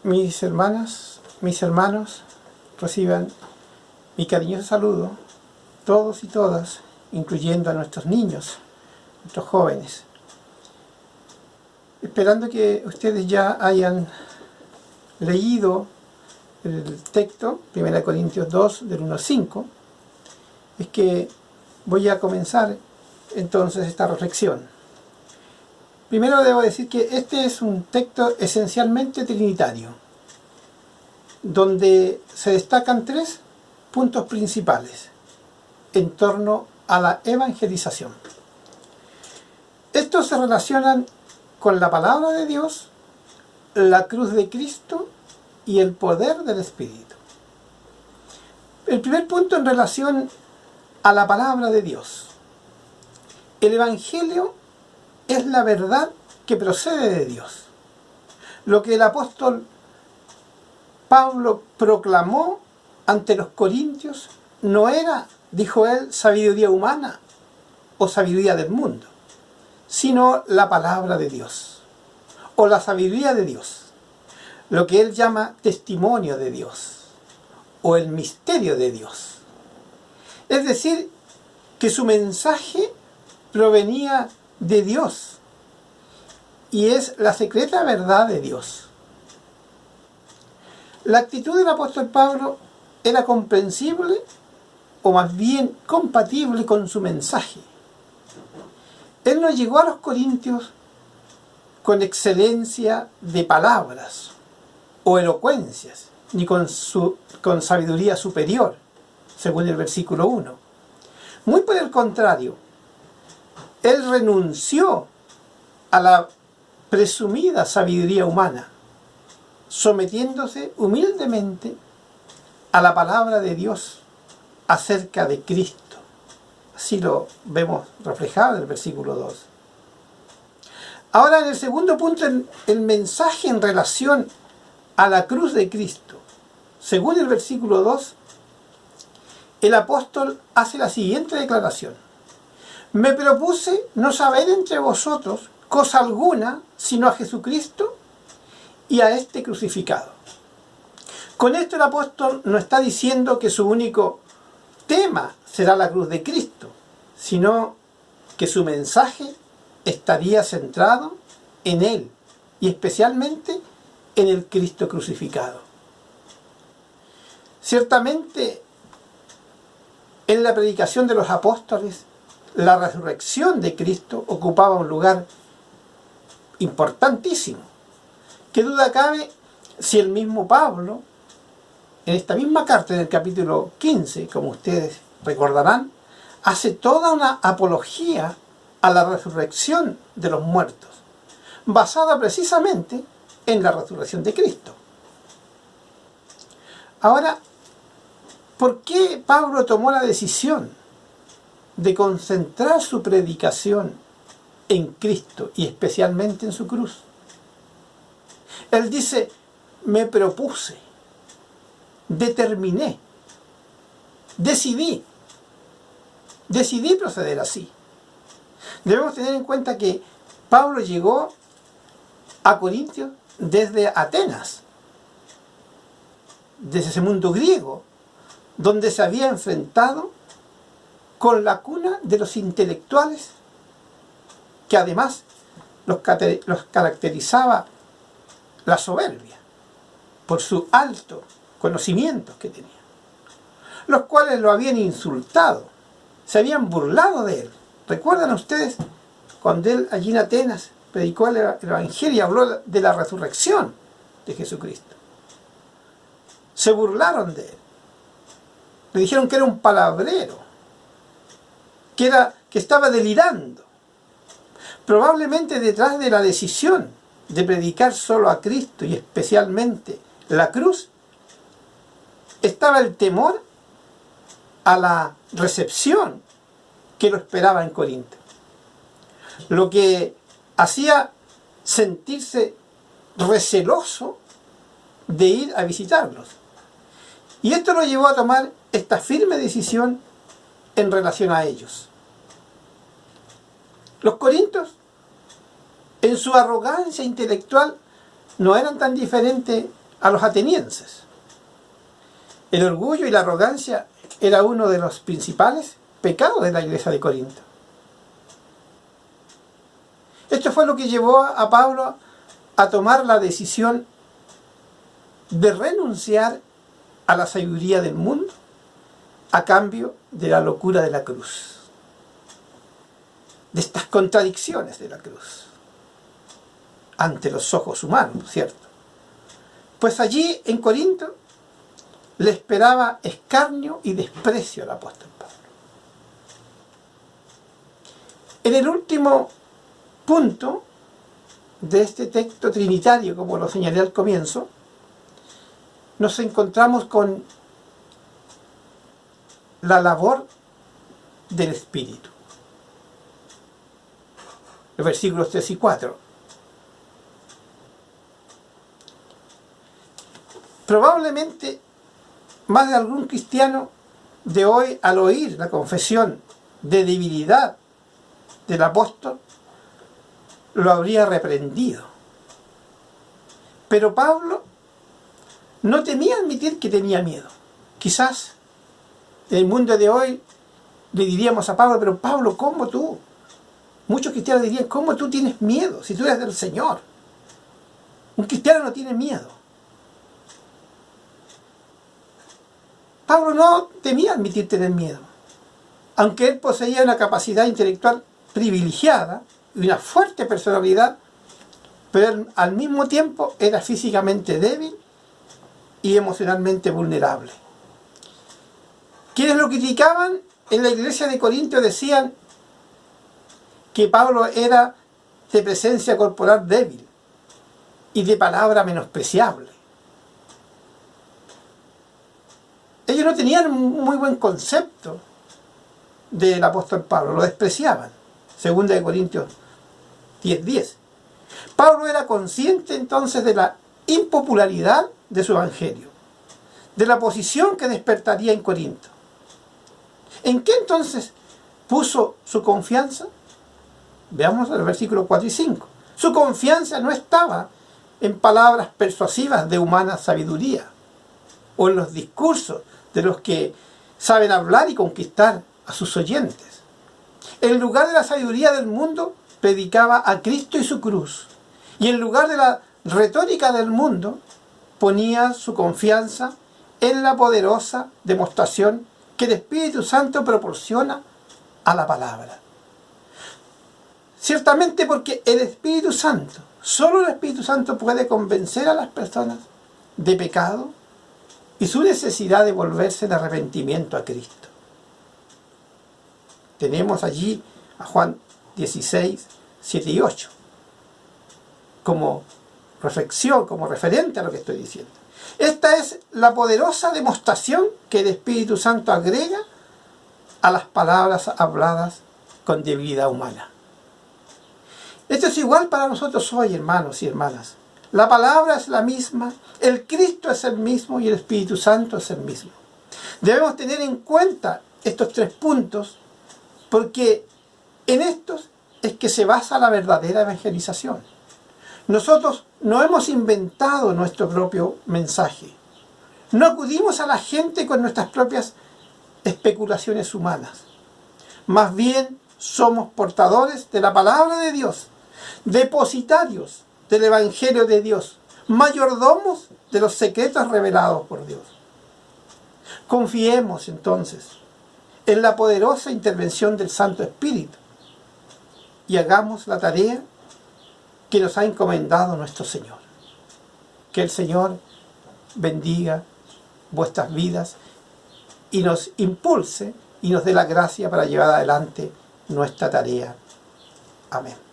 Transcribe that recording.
Mis hermanas, mis hermanos, reciban mi cariñoso saludo, todos y todas, incluyendo a nuestros niños, nuestros jóvenes. Esperando que ustedes ya hayan leído el texto, 1 Corintios 2, del 1 al 5, es que voy a comenzar entonces esta reflexión. Primero debo decir que este es un texto esencialmente trinitario, donde se destacan tres puntos principales en torno a la evangelización. Estos se relacionan con la palabra de Dios, la cruz de Cristo y el poder del Espíritu. El primer punto en relación a la palabra de Dios. El Evangelio es la verdad que procede de Dios. Lo que el apóstol Pablo proclamó ante los corintios no era, dijo él, sabiduría humana o sabiduría del mundo, sino la palabra de Dios o la sabiduría de Dios, lo que él llama testimonio de Dios o el misterio de Dios. Es decir, que su mensaje provenía de Dios y es la secreta verdad de Dios. La actitud del apóstol Pablo era comprensible o más bien compatible con su mensaje. Él no llegó a los corintios con excelencia de palabras o elocuencias, ni con sabiduría superior, según el versículo 1. Muy por el contrario, él renunció a la presumida sabiduría humana, sometiéndose humildemente a la palabra de Dios acerca de Cristo. Así lo vemos reflejado en el versículo 2. Ahora, en el segundo punto, el mensaje en relación a la cruz de Cristo. Según el versículo 2, el apóstol hace la siguiente declaración: me propuse no saber entre vosotros cosa alguna sino a Jesucristo y a este crucificado. Con esto el apóstol no está diciendo que su único tema será la cruz de Cristo, sino que su mensaje estaría centrado en él y especialmente en el Cristo crucificado. Ciertamente, en la predicación de los apóstoles, la resurrección de Cristo ocupaba un lugar importantísimo. ¿Qué duda cabe si el mismo Pablo, en esta misma carta, en el capítulo 15, como ustedes recordarán, hace toda una apología a la resurrección de los muertos, basada precisamente en la resurrección de Cristo? Ahora, ¿por qué Pablo tomó la decisión de concentrar su predicación en Cristo y especialmente en su cruz? Él dice, me propuse, determiné, decidí proceder así. Debemos tener en cuenta que Pablo llegó a Corintios desde Atenas, desde ese mundo griego, donde se había enfrentado con la cuna de los intelectuales, que además los caracterizaba la soberbia por su alto conocimiento que tenía, los cuales lo habían insultado, se habían burlado de él. ¿Recuerdan ustedes cuando él allí en Atenas predicó el Evangelio y habló de la resurrección de Jesucristo? Se burlaron de él, le dijeron que era un palabrero, que estaba delirando. Probablemente detrás de la decisión de predicar solo a Cristo y especialmente la cruz, estaba el temor a la recepción que lo esperaba en Corinto, lo que hacía sentirse receloso de ir a visitarlos. Y esto lo llevó a tomar esta firme decisión en relación a ellos. Los corintios, en su arrogancia intelectual, no eran tan diferentes a los atenienses. El orgullo y la arrogancia era uno de los principales pecados de la iglesia de Corinto. Esto fue lo que llevó a Pablo a tomar la decisión de renunciar a la sabiduría del mundo a cambio de la locura de la cruz, de estas contradicciones de la cruz ante los ojos humanos, ¿cierto? Pues allí en Corinto le esperaba escarnio y desprecio al apóstol Pablo. En el último punto de este texto trinitario, como lo señalé al comienzo, nos encontramos con la labor del Espíritu. Los versículos 3 y 4. Probablemente más de algún cristiano de hoy, al oír la confesión de debilidad del apóstol, lo habría reprendido. Pero Pablo no temía admitir que tenía miedo. Quizás en el mundo de hoy le diríamos a Pablo, pero Pablo, ¿cómo tú? Muchos cristianos dirían, ¿cómo tú tienes miedo si tú eres del Señor? Un cristiano no tiene miedo. Pablo no temía admitir tener miedo. Aunque él poseía una capacidad intelectual privilegiada y una fuerte personalidad, pero él, al mismo tiempo era físicamente débil y emocionalmente vulnerable. Quienes lo criticaban en la iglesia de Corinto decían que Pablo era de presencia corporal débil y de palabra menospreciable. Ellos no tenían un muy buen concepto del apóstol Pablo, lo despreciaban. Segunda de Corintios 10:10. Pablo era consciente entonces de la impopularidad de su evangelio, de la posición que despertaría en Corinto. ¿En qué entonces puso su confianza? Veamos el versículo 4 y 5. Su confianza no estaba en palabras persuasivas de humana sabiduría o en los discursos de los que saben hablar y conquistar a sus oyentes. En lugar de la sabiduría del mundo, predicaba a Cristo y su cruz. Y en lugar de la retórica del mundo, ponía su confianza en la poderosa demostración que el Espíritu Santo proporciona a la palabra. Ciertamente porque el Espíritu Santo, solo el Espíritu Santo puede convencer a las personas de pecado y su necesidad de volverse en arrepentimiento a Cristo. Tenemos allí a Juan 16, 7 y 8 como reflexión, como referente a lo que estoy diciendo. Esta es la poderosa demostración que el Espíritu Santo agrega a las palabras habladas con debilidad humana. Esto es igual para nosotros hoy, hermanos y hermanas. La palabra es la misma, el Cristo es el mismo y el Espíritu Santo es el mismo. Debemos tener en cuenta estos tres puntos porque en estos es que se basa la verdadera evangelización. Nosotros no hemos inventado nuestro propio mensaje. No acudimos a la gente con nuestras propias especulaciones humanas. Más bien somos portadores de la palabra de Dios, depositarios del Evangelio de Dios, mayordomos de los secretos revelados por Dios. Confiemos entonces en la poderosa intervención del Santo Espíritu y hagamos la tarea que nos ha encomendado nuestro Señor. Que el Señor bendiga vuestras vidas y nos impulse y nos dé la gracia para llevar adelante nuestra tarea. Amén.